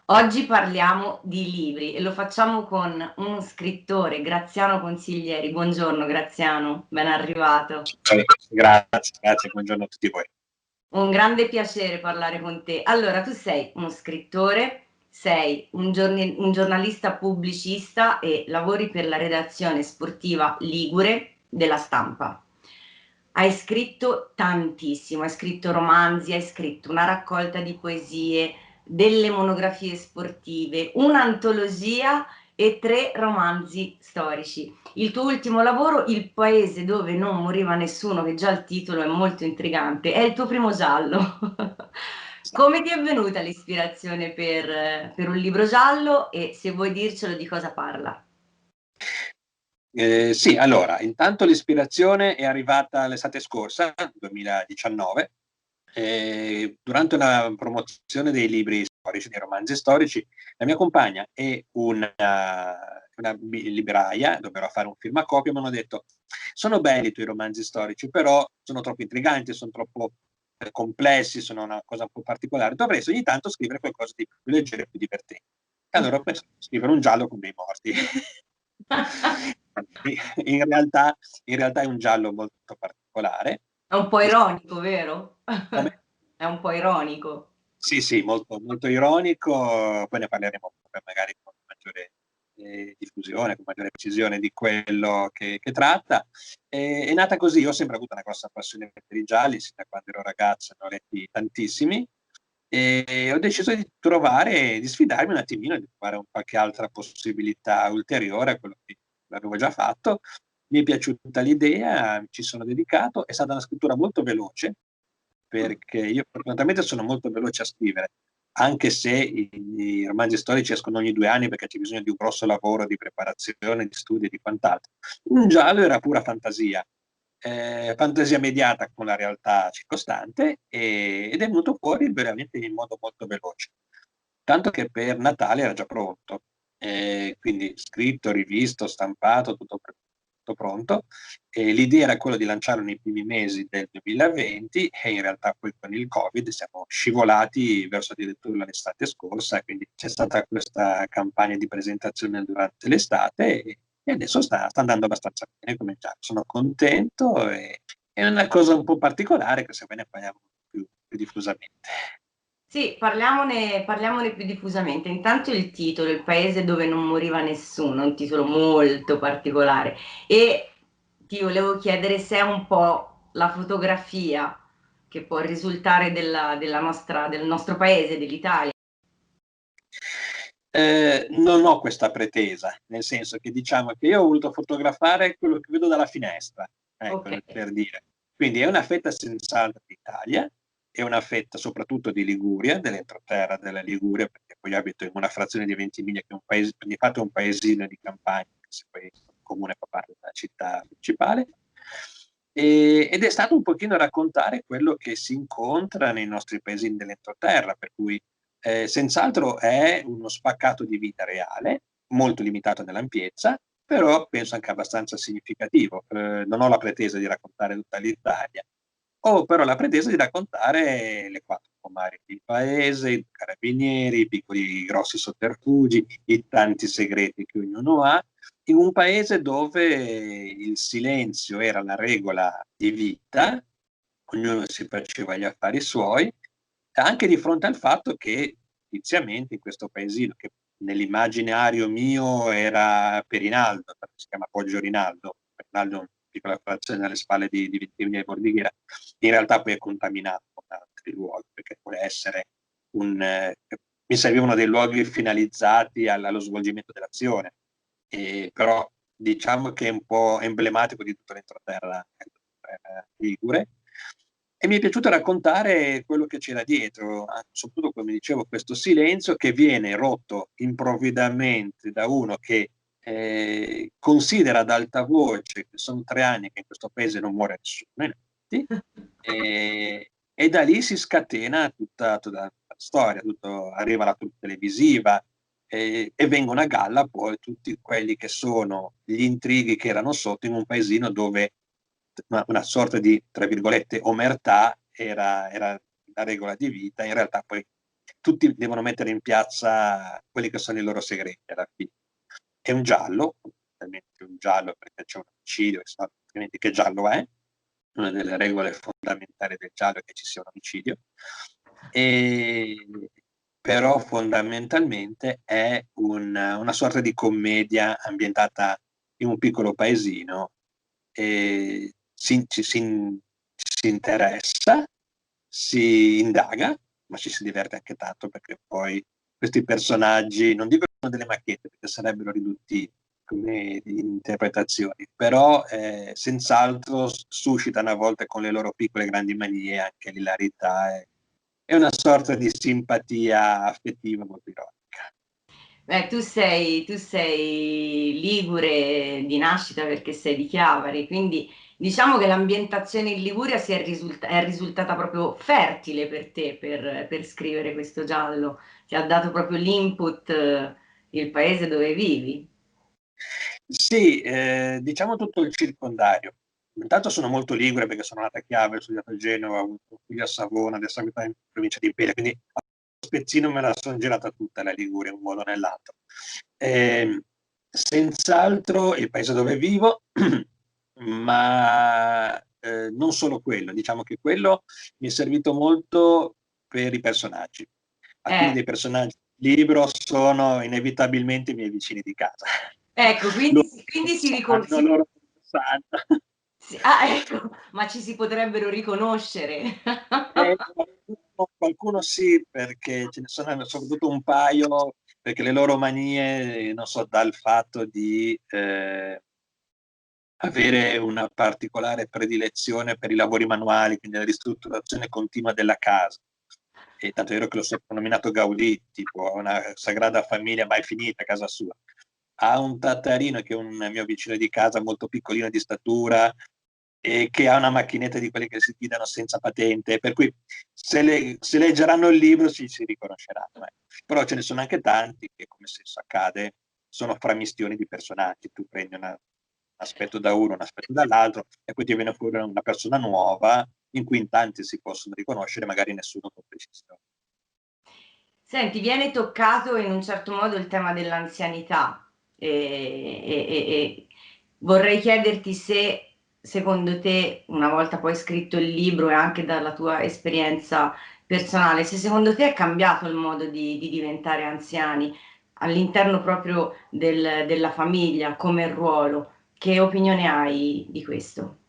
Oggi parliamo di libri e lo facciamo con uno scrittore, Graziano Consiglieri. Buongiorno Graziano, ben arrivato. Grazie, grazie, buongiorno a tutti voi. Un grande piacere parlare con te. Allora, tu sei uno scrittore, sei un giornalista pubblicista e lavori per la redazione sportiva Ligure della Stampa. Hai scritto tantissimo, hai scritto romanzi, hai scritto una raccolta di poesie, delle monografie sportive, un'antologia e tre romanzi storici. Il tuo ultimo lavoro, Il paese dove non moriva nessuno, che già il titolo è molto intrigante, è il tuo primo giallo. Come ti è venuta l'ispirazione per un libro giallo e se vuoi dircelo di cosa parla? Sì, allora, intanto l'ispirazione è arrivata l'estate scorsa, 2019, durante una promozione dei libri storici, dei romanzi storici. La mia compagna e una libraia, dovevo fare un firmacopio, mi hanno detto: sono belli i tuoi romanzi storici, però sono troppo intriganti, sono troppo complessi, sono una cosa un po' particolare. Dovresti ogni tanto scrivere qualcosa di più leggero e più divertente. E allora ho pensato di scrivere un giallo con dei morti. In realtà è un giallo molto particolare. È un po' ironico, vero? Come? È un po' ironico. Sì, sì, molto, molto ironico, poi ne parleremo magari con maggiore diffusione, con maggiore precisione di quello che tratta. È nata così, io ho sempre avuto una grossa passione per i gialli, sin da quando ero ragazzo ne ho letti tantissimi, e ho deciso di trovare, di sfidarmi un attimino, di trovare qualche altra possibilità ulteriore a quello che avevo già fatto. Mi è piaciuta l'idea, mi ci sono dedicato, è stata una scrittura molto veloce, Mm. perché io fortunatamente sono molto veloce a scrivere, anche se i romanzi storici escono ogni 2 anni perché c'è bisogno di un grosso lavoro di preparazione, di studi e di quant'altro. Un giallo era pura fantasia, fantasia mediata con la realtà circostante, ed è venuto fuori veramente in modo molto veloce. Tanto che per Natale era già pronto, quindi scritto, rivisto, stampato, tutto pronto. L'idea era quella di lanciarlo nei primi mesi del 2020 e in realtà poi con il Covid siamo scivolati verso addirittura l'estate scorsa, quindi c'è stata questa campagna di presentazione durante l'estate e adesso sta andando abbastanza bene come già. Sono contento e è una cosa un po' particolare che se ne parliamo più diffusamente. Sì, parliamone più diffusamente. Intanto il titolo, Il paese dove non moriva nessuno, è un titolo molto particolare. E ti volevo chiedere se è un po' la fotografia che può risultare del nostro paese, dell'Italia. Non ho questa pretesa, nel senso che diciamo che io ho voluto fotografare quello che vedo dalla finestra, Ok. ecco, per dire. Quindi è una fetta senz'altro d'Italia, è una fetta soprattutto di Liguria, dell'entroterra della Liguria, perché poi io abito in una frazione di Ventimiglia, che è un paese, di fatto è un paesino di campagna, se poi il comune fa parte della città principale. Ed è stato un pochino raccontare quello che si incontra nei nostri paesini dell'entroterra, per cui senz'altro è uno spaccato di vita reale, molto limitato nell'ampiezza, però penso anche abbastanza significativo. Non ho la pretesa di raccontare tutta l'Italia, ho però la pretesa di raccontare le quattro comari del paese, i carabinieri, i piccoli i grossi sotterfugi, i tanti segreti che ognuno ha, in un paese dove il silenzio era la regola di vita, ognuno si faceva gli affari suoi, anche di fronte al fatto che inizialmente in questo paesino, che nell'immaginario mio era Perinaldo, si chiama Poggio Rinaldo, Rinaldo è una piccola frazione alle spalle di Ventimiglia e Bordighera, in realtà poi è contaminato da altri luoghi, perché può essere mi servivano dei luoghi finalizzati allo svolgimento dell'azione, però diciamo che è un po' emblematico di tutto l'entroterra ligure, e mi è piaciuto raccontare quello che c'era dietro, soprattutto come dicevo, questo silenzio che viene rotto improvvidamente da uno che considera ad alta voce che sono 3 anni che in questo paese non muore nessuno, in effetti, e da lì si scatena tutta la storia, arriva la troupe televisiva, e vengono a galla poi tutti quelli che sono gli intrighi che erano sotto in un paesino dove una sorta di, tra virgolette, omertà era la regola di vita. In realtà poi tutti devono mettere in piazza quelli che sono i loro segreti alla fine. È un giallo, perché c'è un omicidio, altrimenti che giallo è? Una delle regole fondamentali del giallo è che ci sia un omicidio, però fondamentalmente è una sorta di commedia ambientata in un piccolo paesino, e ci si interessa, si indaga, ma ci si diverte anche tanto, perché poi questi personaggi, non dico che sono delle macchiette perché sarebbero riduttivi come interpretazioni, però senz'altro suscitano a volte con le loro piccole grandi manie anche l'ilarità e una sorta di simpatia affettiva molto ironica. Beh, tu sei ligure di nascita perché sei di Chiavari, quindi diciamo che l'ambientazione in Liguria è risultata proprio fertile per te per scrivere questo giallo, ti ha dato proprio l'input, il paese dove vivi. Sì, diciamo tutto il circondario. Intanto sono molto ligure perché sono nata a Chiavari, ho studiato a Genova, ho avuto un figlio a Savona, adesso abito in provincia di Imperia, quindi a spezzino me la sono girata tutta la Liguria, in un modo o nell'altro. Senz'altro il paese dove vivo, ma non solo quello, diciamo che quello mi è servito molto per i personaggi. Alcuni Eh, dei personaggi del libro sono inevitabilmente i miei vicini di casa. ecco, Loro quindi si sanno, loro sanno. ecco, ma ci si potrebbero riconoscere. Qualcuno sì, perché ce ne sono soprattutto un paio, perché le loro manie, non so, dal fatto di avere una particolare predilezione per i lavori manuali, quindi la ristrutturazione continua della casa. E tanto è vero che lo soprannominato Gaudì, tipo una sagrada famiglia mai finita a casa sua. Ha un tattarino che è un mio vicino di casa, molto piccolino di statura, e che ha una macchinetta di quelle che si guidano senza patente, per cui se leggeranno il libro si riconosceranno. Però ce ne sono anche tanti che, come spesso accade, sono framistioni di personaggi. Tu prendi un aspetto da uno, un aspetto dall'altro, e poi ti viene fuori una persona nuova in cui in tanti si possono riconoscere, magari nessuno con precisione. Senti, viene toccato in un certo modo il tema dell'anzianità e vorrei chiederti se secondo te, una volta poi scritto il libro e anche dalla tua esperienza personale, se secondo te è cambiato il modo di diventare anziani all'interno proprio della famiglia come ruolo, che opinione hai di questo?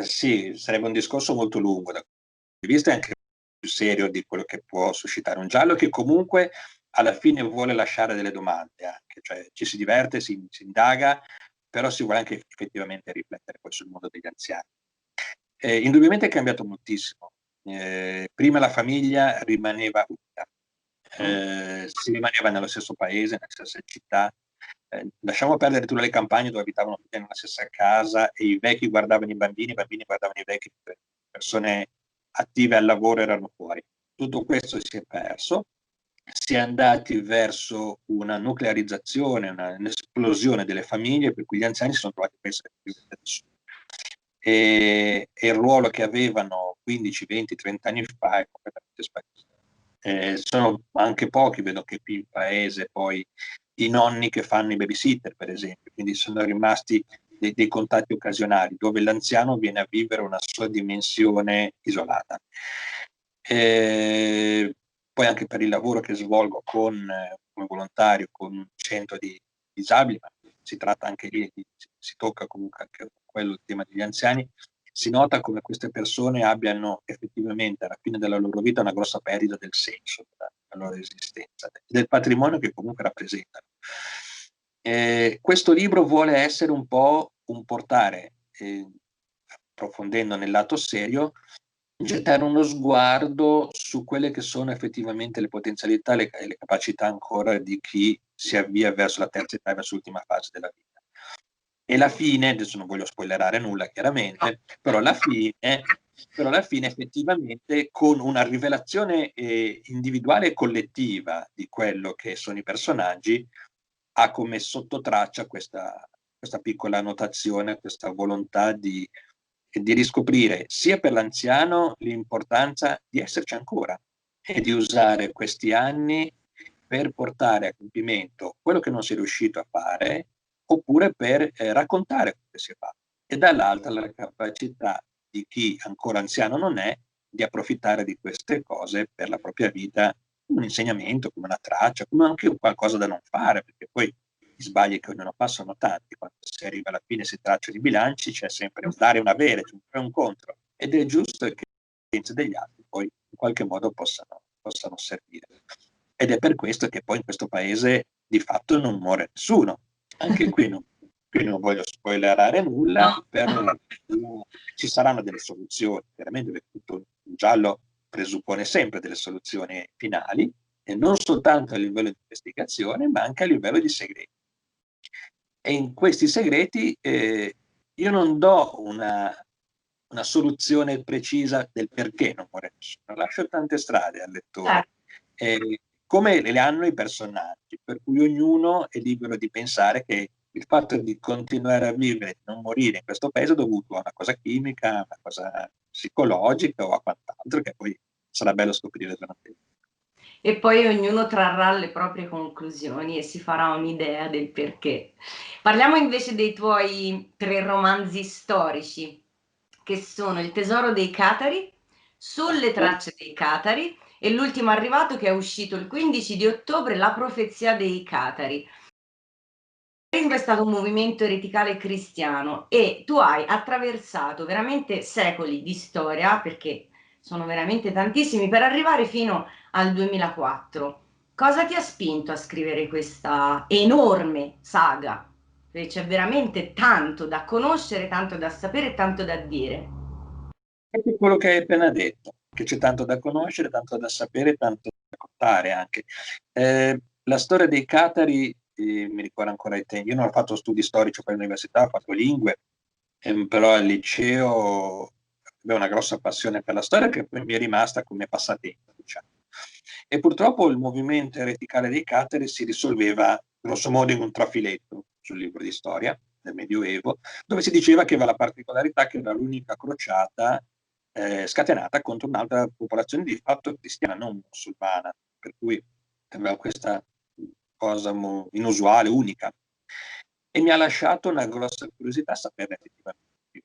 Sì, sarebbe un discorso molto lungo da questo punto di vista, e anche più serio di quello che può suscitare un giallo, che comunque alla fine vuole lasciare delle domande anche, cioè ci si diverte, si indaga, però si vuole anche effettivamente riflettere poi sul mondo degli anziani. Indubbiamente è cambiato moltissimo. Prima la famiglia rimaneva unita, Mm. si rimaneva nello stesso paese, nella stessa città. Lasciamo perdere tutte le campagne dove abitavano tutti nella stessa casa e i vecchi guardavano i bambini guardavano i vecchi, le persone attive al lavoro erano fuori. Tutto questo si è perso, si è andati verso una nuclearizzazione, un'esplosione delle famiglie, per cui gli anziani si sono trovati a essere più da soli. E il ruolo che avevano 15, 20, 30 anni fa è completamente sparito. Sono anche pochi, vedo che qui in paese poi i nonni che fanno i babysitter, per esempio, quindi sono rimasti dei contatti occasionali, dove l'anziano viene a vivere una sua dimensione isolata. Poi anche per il lavoro che svolgo come volontario con un centro di disabili, ma si tratta anche lì, si tocca comunque anche quello, il tema degli anziani, si nota come queste persone abbiano effettivamente alla fine della loro vita una grossa perdita del senso della loro esistenza, del patrimonio che comunque rappresentano. Questo libro vuole essere un po' un portare, approfondendo nel lato serio, gettare uno sguardo su quelle che sono effettivamente le potenzialità e le capacità ancora di chi si avvia verso la terza età e verso l'ultima fase della vita. E la fine, adesso non voglio spoilerare nulla chiaramente, però la fine effettivamente con una rivelazione individuale e collettiva di quello che sono i personaggi, ha come sottotraccia questa piccola annotazione, questa volontà di riscoprire sia per l'anziano l'importanza di esserci ancora, e di usare questi anni per portare a compimento quello che non si è riuscito a fare, oppure per raccontare quello che si è fatto. E dall'altra la capacità di chi ancora anziano non è, di approfittare di queste cose per la propria vita, come un insegnamento, come una traccia, come anche qualcosa da non fare, perché poi gli sbagli che ognuno fa sono tanti, quando si arriva alla fine si tracciano i bilanci, c'è sempre un dare e un avere, c'è un pro e un contro, ed è giusto che le esperienze degli altri poi in qualche modo possano servire. Ed è per questo che poi in questo paese di fatto non muore nessuno. Anche qui non voglio spoilerare nulla, No. però ci saranno delle soluzioni, chiaramente, perché tutto un giallo presuppone sempre delle soluzioni finali, e non soltanto a livello di investigazione, ma anche a livello di segreti. E in questi segreti io non do una soluzione precisa del perché non muore nessuno, lascio tante strade al lettore, come le hanno i personaggi, per cui ognuno è libero di pensare che il fatto di continuare a vivere, di non morire in questo paese è dovuto a una cosa chimica, a una cosa psicologica o a quant'altro, che poi sarà bello scoprire durante il E poi ognuno trarrà le proprie conclusioni e si farà un'idea del perché. Parliamo invece dei tuoi 3 romanzi storici, che sono Il tesoro dei Catari, Sulle tracce dei Catari e l'ultimo arrivato che è uscito il 15 di ottobre, La profezia dei Catari. È stato un movimento ereticale cristiano e tu hai attraversato veramente secoli di storia, perché sono veramente tantissimi, per arrivare fino al 2004. Cosa ti ha spinto a scrivere questa enorme saga? Perché c'è veramente tanto da conoscere, tanto da sapere, tanto da dire. Proprio quello che hai appena detto, che c'è tanto da conoscere, tanto da sapere, tanto da raccontare anche. La storia dei Catari, mi ricordo ancora ai tempi, io non ho fatto studi storici poi all'università, ho fatto lingue, però al liceo avevo una grossa passione per la storia che poi mi è rimasta come passatempo, diciamo. E purtroppo il movimento ereticale dei Catari si risolveva grosso modo in un trafiletto sul libro di storia del Medioevo, dove si diceva che aveva la particolarità che era l'unica crociata scatenata contro un'altra popolazione di fatto cristiana, non musulmana, per cui aveva questa cosa inusuale, unica. E mi ha lasciato una grossa curiosità saperne effettivamente più,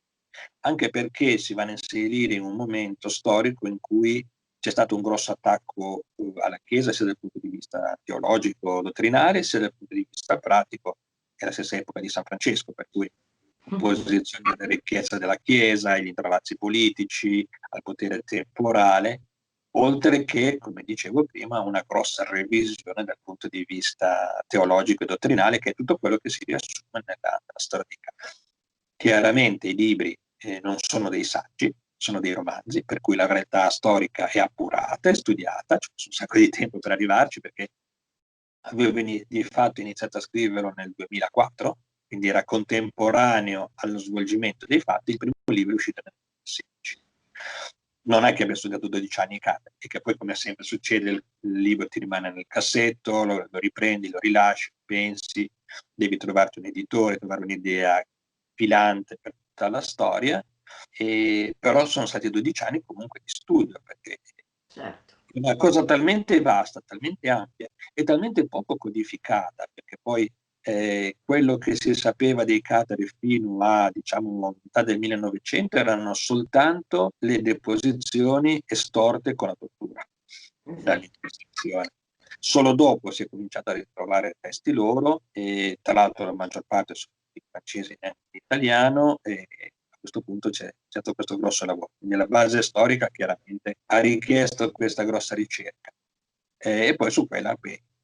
anche perché si va a inserire in un momento storico in cui c'è stato un grosso attacco alla Chiesa, sia dal punto di vista teologico, dottrinale, sia dal punto di vista pratico, è la stessa epoca di San Francesco, per cui opposizione alla ricchezza della Chiesa, agli intravazzi politici, al potere temporale, oltre che, come dicevo prima, una grossa revisione dal punto di vista teologico e dottrinale, che è tutto quello che si riassume nella storia di Catari. Chiaramente i libri non sono dei saggi, sono dei romanzi, per cui la realtà storica è appurata, è studiata, c'è un sacco di tempo per arrivarci, perché avevo di fatto iniziato a scriverlo nel 2004, quindi era contemporaneo allo svolgimento dei fatti. Il primo libro è uscito nel 2016. Non è che abbia studiato 12 anni Catari, e che poi, come sempre succede, il libro ti rimane nel cassetto, lo riprendi, lo rilasci, pensi, devi trovarti un editore, trovare un'idea filante per tutta la storia, però sono stati 12 anni comunque di studio, perché Certo. è una cosa talmente vasta, talmente ampia e talmente poco codificata, perché poi quello che si sapeva dei Catari fino a, diciamo, metà del 1900 erano soltanto le deposizioni estorte con la tortura dall'Inquisizione. Solo dopo si è cominciato a ritrovare testi loro, e tra l'altro la maggior parte sono in francese e in italiano, e a questo punto c'è stato questo grosso lavoro. Quindi la base storica chiaramente ha richiesto questa grossa ricerca, e poi su quella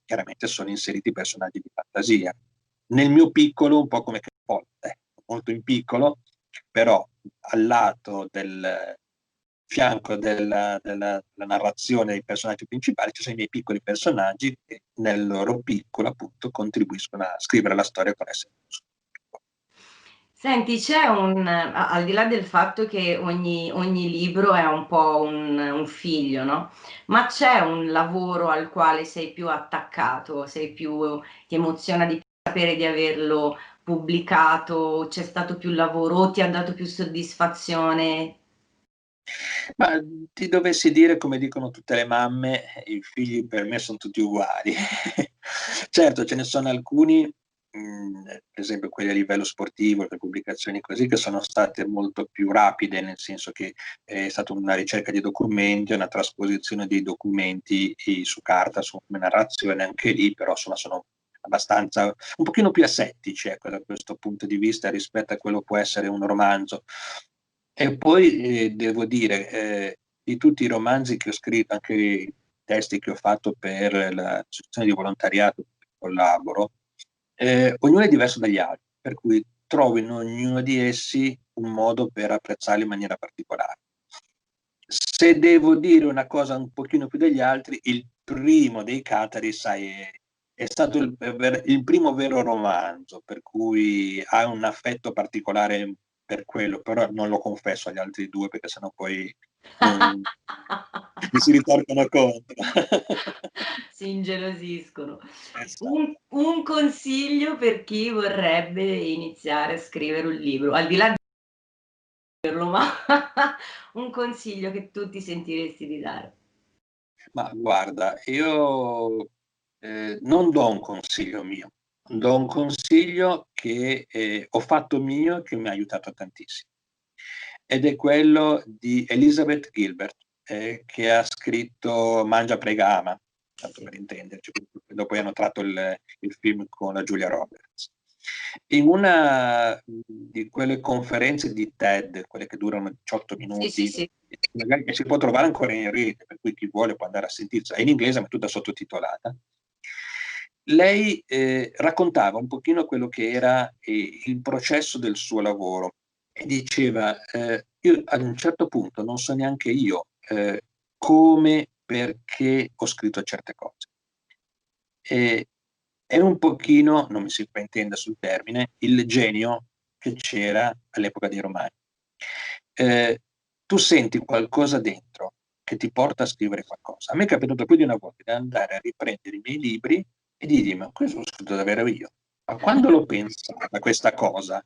chiaramente sono inseriti personaggi di fantasia. Nel mio piccolo, un po' come Capote, molto in piccolo, però al lato del fianco della narrazione dei personaggi principali ci sono i miei piccoli personaggi che nel loro piccolo appunto contribuiscono a scrivere la storia con essere. Senti, c'è al di là del fatto che ogni libro è un po' un figlio, no? Ma c'è un lavoro al quale sei più attaccato, ti emoziona di sapere di averlo pubblicato, c'è stato più lavoro, o ti ha dato più soddisfazione? Ma ti dovessi dire, come dicono tutte le mamme, i figli per me son tutti uguali. Certo, ce ne sono alcuni, per esempio quelli a livello sportivo, le pubblicazioni così, che sono state molto più rapide, nel senso che è stata una ricerca di documenti, una trasposizione dei documenti su carta, su come narrazione, anche lì però insomma sono abbastanza un pochino più asettici, ecco, da questo punto di vista rispetto a quello può essere un romanzo. E poi, devo dire, di tutti i romanzi che ho scritto, anche i testi che ho fatto per l'associazione di volontariato con cui collaboro, ognuno è diverso dagli altri, per cui trovo in ognuno di essi un modo per apprezzarli in maniera particolare. Se devo dire una cosa un pochino più degli altri, il primo dei Catari, sai, è stato il primo vero romanzo, per cui ha un affetto particolare per quello, però non lo confesso agli altri due perché sennò poi non mi si ritorcono contro. Si ingelosiscono. Un Esatto. un consiglio per chi vorrebbe iniziare a scrivere un libro, al di là di scriverlo, ma un consiglio che tu ti sentiresti di dare. Ma guarda, io, non do un consiglio mio, do un consiglio che, ho fatto mio e che mi ha aiutato tantissimo. Ed è quello di Elizabeth Gilbert, che ha scritto Mangia, prega, ama, tanto Sì. per intenderci, dopo hanno tratto il film con la Julia Roberts. In una, di quelle conferenze di TED, quelle che durano 18 Sì, sì, minuti, sì. magari che si può trovare ancora in rete, per cui chi vuole può andare a sentirsela. È in inglese, ma è tutta sottotitolata. Lei, raccontava un pochino quello che era, il processo del suo lavoro e diceva: "Io ad un certo punto non so neanche io, come, perché ho scritto certe cose". Ehm, è un pochino, non mi si fraintenda sul termine, il genio che c'era all'epoca dei romani. Ehm, tu senti qualcosa dentro che ti porta a scrivere qualcosa. A me è capitato più di una volta di andare a riprendere i miei libri e di dirmi: "Ma questo l'ho scritto davvero io? Ma quando l'ho pensata questa cosa?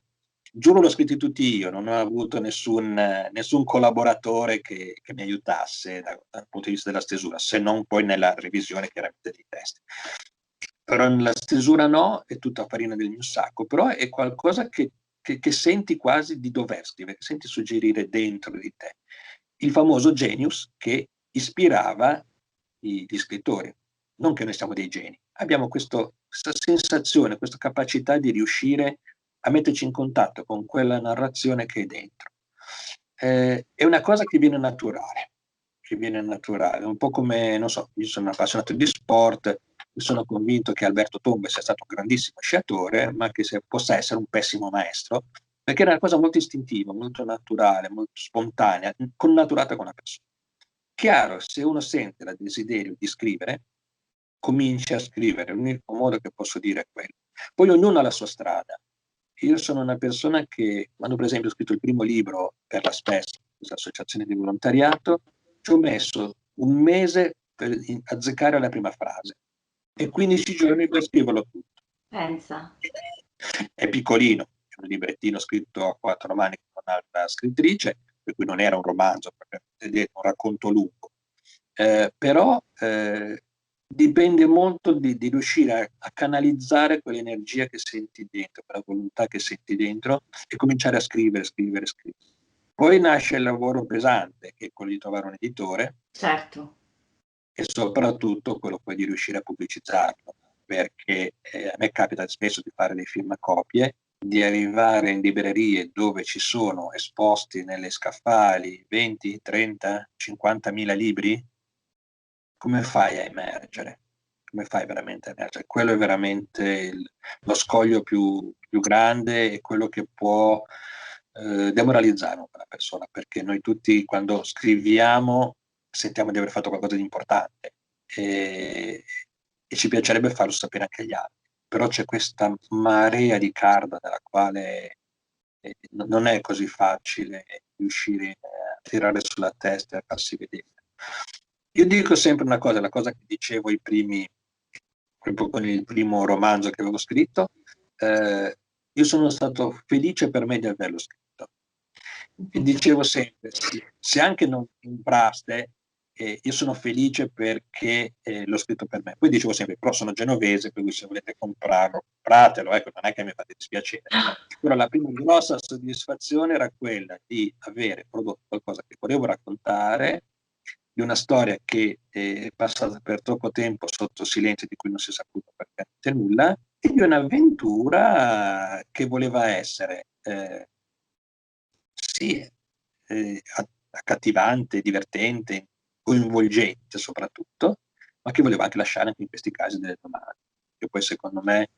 Giuro l'ho scritti tutti io, non ho avuto nessun collaboratore che mi aiutasse dal punto di vista della stesura, se non poi nella revisione chiaramente dei testi. Però nella stesura no, è tutta farina del mio sacco, però è qualcosa che senti quasi di dover scrivere, che senti suggerire dentro di te. Il famoso genius che ispirava gli scrittori. Non che noi siamo dei geni, abbiamo questa sensazione, questa capacità di riuscire a metterci in contatto con quella narrazione che è dentro. È una cosa che viene naturale, un po' come, non so, io sono appassionato di sport, sono convinto che Alberto Tomba sia stato un grandissimo sciatore, ma che possa essere un pessimo maestro, perché era una cosa molto istintiva, molto naturale, molto spontanea, connaturata con la persona. Chiaro, se uno sente il desiderio di scrivere, comincia a scrivere, l'unico modo che posso dire è quello. Poi ognuno ha la sua strada. Io sono una persona che, quando per esempio ho scritto il primo libro per la SPES, questa associazione di volontariato, ci ho messo un mese per azzeccare la prima frase e 15 giorni per scriverlo tutto. Pensa. È piccolino, è un librettino scritto a 4 mani con un'altra scrittrice, per cui non era un romanzo, è un racconto lungo. Però dipende molto di riuscire a canalizzare quell'energia che senti dentro, quella volontà che senti dentro e cominciare a scrivere, scrivere, scrivere. Poi nasce il lavoro pesante, che è quello di trovare un editore Certo. e soprattutto quello poi di riuscire a pubblicizzarlo, perché, a me capita spesso di fare dei film a copie, di arrivare in librerie dove ci sono esposti nelle scaffali 20, 30, 50.000 libri. Come fai a emergere? Come fai veramente a emergere? Quello è veramente lo scoglio più grande e quello che può demoralizzare un po' la persona, perché noi tutti quando scriviamo sentiamo di aver fatto qualcosa di importante e, e ci piacerebbe farlo sapere anche agli altri, però c'è questa marea di carta dalla quale non è così facile riuscire a tirare sulla testa e a farsi vedere. Io dico sempre una cosa, la cosa che dicevo proprio con il primo romanzo che avevo scritto, io sono stato felice per me di averlo scritto. E dicevo sempre, se anche non compraste, io sono felice perché l'ho scritto per me. Poi dicevo sempre, però sono genovese, per cui se volete comprarlo, compratelo, ecco, non è che mi fate dispiacere. Però la prima grossa soddisfazione era quella di avere prodotto qualcosa che volevo raccontare, di una storia che è passata per troppo tempo sotto silenzio, di cui non si è saputo praticamente nulla, e di un'avventura che voleva essere sì, accattivante, divertente, coinvolgente soprattutto, ma che voleva anche lasciare anche in questi casi delle domande. Che poi secondo me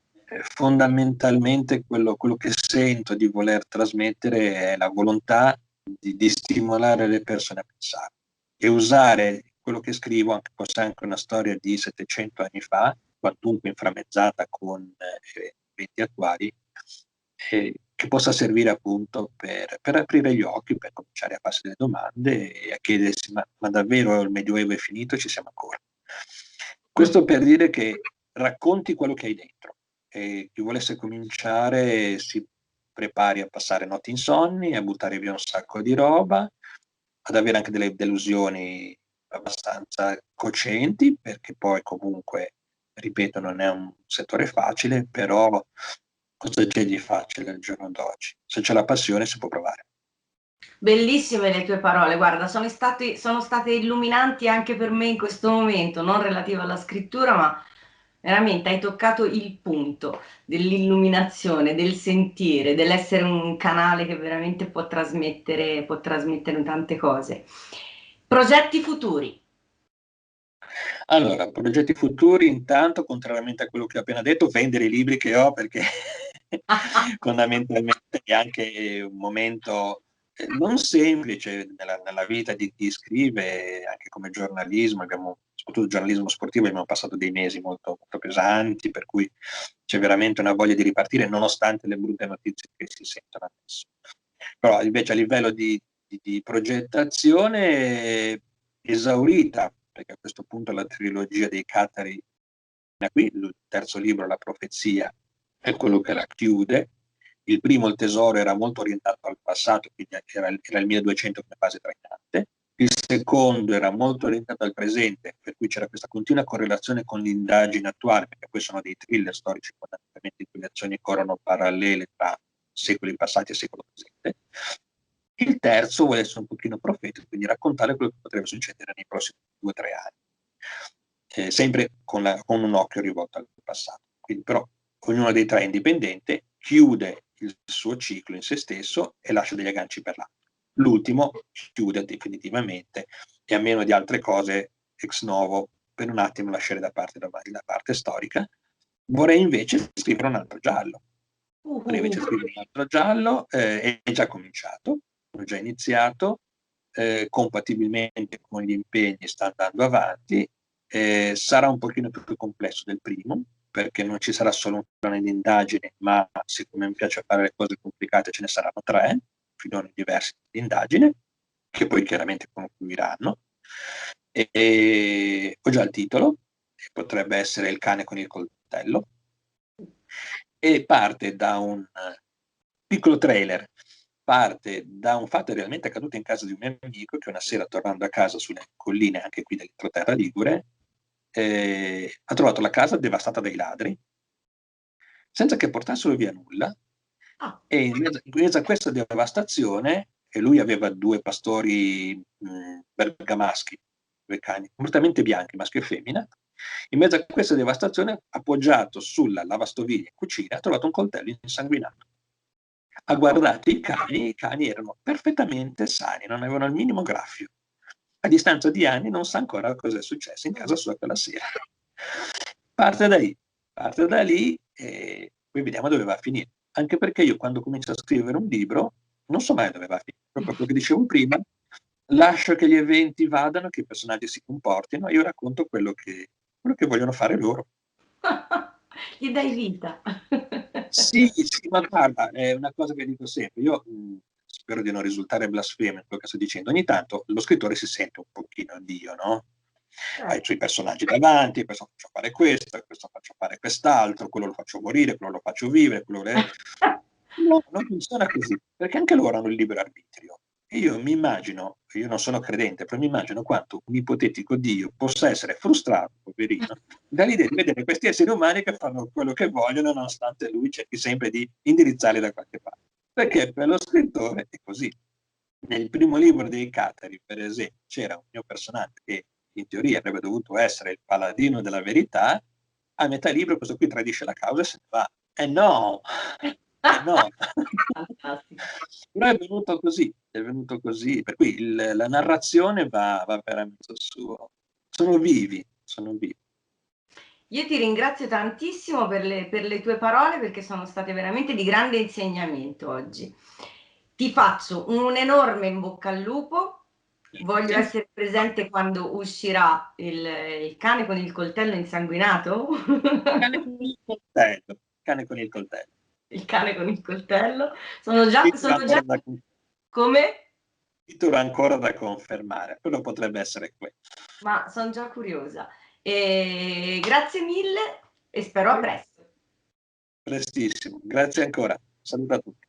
fondamentalmente quello che sento di voler trasmettere è la volontà di stimolare le persone a pensare e usare quello che scrivo, anche fosse anche una storia di 700 anni fa, quantunque inframmezzata con eventi attuali, che possa servire appunto per aprire gli occhi, per cominciare a farsi delle domande e a chiedersi ma davvero il Medioevo è finito? Ci siamo ancora? Questo per dire che racconti quello che hai dentro e chi volesse cominciare si prepari a passare notti insonni, a buttare via un sacco di roba, ad avere anche delle delusioni abbastanza cocenti, perché poi comunque, ripeto, non è un settore facile, però cosa c'è di facile al giorno d'oggi? Se c'è la passione si può provare. Bellissime le tue parole, guarda, sono state illuminanti anche per me in questo momento, non relative alla scrittura, ma veramente hai toccato il punto dell'illuminazione, del sentire, dell'essere un canale che veramente può trasmettere tante cose. Progetti futuri. Allora, progetti futuri, intanto, contrariamente a quello che ho appena detto, vendere i libri che ho perché fondamentalmente è anche un momento non semplice nella vita di chi scrive, anche come giornalismo, soprattutto giornalismo sportivo, abbiamo passato dei mesi molto, molto pesanti, per cui c'è veramente una voglia di ripartire nonostante le brutte notizie che si sentono adesso. Però invece a livello di progettazione esaurita, perché a questo punto la trilogia dei Catari, da qui il terzo libro, La profezia, è quello che la chiude. Il primo, Il tesoro, era molto orientato al passato, quindi era il 1200 come fase trainante. Il secondo era molto orientato al presente, per cui c'era questa continua correlazione con l'indagine attuale, perché poi sono dei thriller storici fondamentalmente in cui le azioni corrono parallele tra secoli passati e secolo presente. Il terzo vuole essere un pochino profetico, quindi raccontare quello che potrebbe succedere nei prossimi 2 o 3 anni, sempre con un occhio rivolto al passato. Quindi però ognuno dei tre è indipendente, chiude il suo ciclo in se stesso e lascia degli agganci per l'altro. L'ultimo chiude definitivamente e a meno di altre cose ex novo per un attimo lasciare da parte la parte storica. Vorrei invece scrivere un altro giallo. Vorrei invece scrivere un altro giallo, è già cominciato, ho già iniziato, compatibilmente con gli impegni sta andando avanti, sarà un pochino più complesso del primo, perché non ci sarà solo un filone di indagine, ma siccome mi piace fare le cose complicate ce ne saranno 3 filoni diversi di indagine, che poi chiaramente concluiranno. Ho già il titolo, che potrebbe essere Il cane con il coltello, e parte da un piccolo trailer, parte da un fatto realmente accaduto in casa di un mio amico che una sera tornando a casa sulle colline anche qui dell'entroterra ligure, ha trovato la casa devastata dai ladri, senza che portassero via nulla, Ah, e in mezzo a questa devastazione, e lui aveva 2 pastori bergamaschi, 2 cani completamente bianchi, maschio e femmina, in mezzo a questa devastazione, appoggiato sulla lavastoviglie in cucina, ha trovato un coltello insanguinato. Ha guardato i cani erano perfettamente sani, non avevano il minimo graffio. A distanza di anni non sa ancora cosa è successo in casa sua quella sera. Parte da lì e poi vediamo dove va a finire. Anche perché io quando comincio a scrivere un libro non so mai dove va a finire, proprio quello che dicevo prima, lascio che gli eventi vadano, che i personaggi si comportino e io racconto quello che vogliono fare loro. gli dai vita. Sì, sì, ma guarda, è una cosa che dico sempre. Io spero di non risultare blasfemo in quello che sto dicendo. Ogni tanto lo scrittore si sente un pochino Dio, no? Ha i suoi personaggi davanti, questo faccio fare questo faccio fare quest'altro, quello lo faccio morire, quello lo faccio vivere, quello. No, non funziona così, perché anche loro hanno il libero arbitrio. E io mi immagino, io non sono credente, però mi immagino quanto un ipotetico Dio possa essere frustrato, poverino, dall'idea di vedere questi esseri umani che fanno quello che vogliono, nonostante lui cerchi sempre di indirizzarli da qualche parte. Perché per lo scrittore è così. Nel primo libro dei Catari, per esempio, c'era un mio personaggio che in teoria avrebbe dovuto essere il paladino della verità, a metà libro questo qui tradisce la causa e se ne va. E no! E no! Fantastico. Però è venuto così, per cui la narrazione va veramente al suo. Sono vivi, sono vivi. Io ti ringrazio tantissimo per le tue parole perché sono state veramente di grande insegnamento oggi. Ti faccio un enorme in bocca al lupo. Voglio Grazie. essere presente quando uscirà il cane con il coltello insanguinato. Cane con il coltello. Cane con il coltello. Il cane con il coltello. Sono già come? Titolo ancora da confermare, però potrebbe essere quello. Ma sono già curiosa. E grazie mille e spero a presto. Prestissimo. Grazie ancora. Saluto a tutti.